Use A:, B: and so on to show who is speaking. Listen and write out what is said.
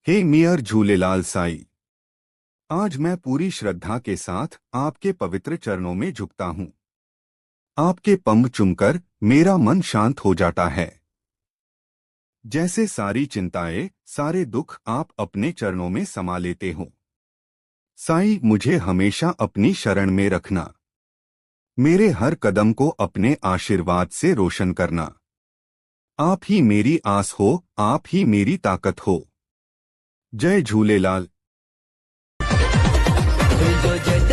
A: हे मियर झूलेलाल साईं, आज मैं पूरी श्रद्धा के साथ आपके पवित्र चरणों में झुकता हूँ। आपके पंभ चूमकर मेरा मन शांत हो जाता है। जैसे सारी चिंताएं, सारे दुख आप अपने चरणों में समा लेते हो। साईं, मुझे हमेशा अपनी शरण में रखना। मेरे हर कदम को अपने आशीर्वाद से रोशन करना। आप ही मेरी आस हो, आप ही मेरी ताकत हो। जय झूलेलाल।
B: तुझो जट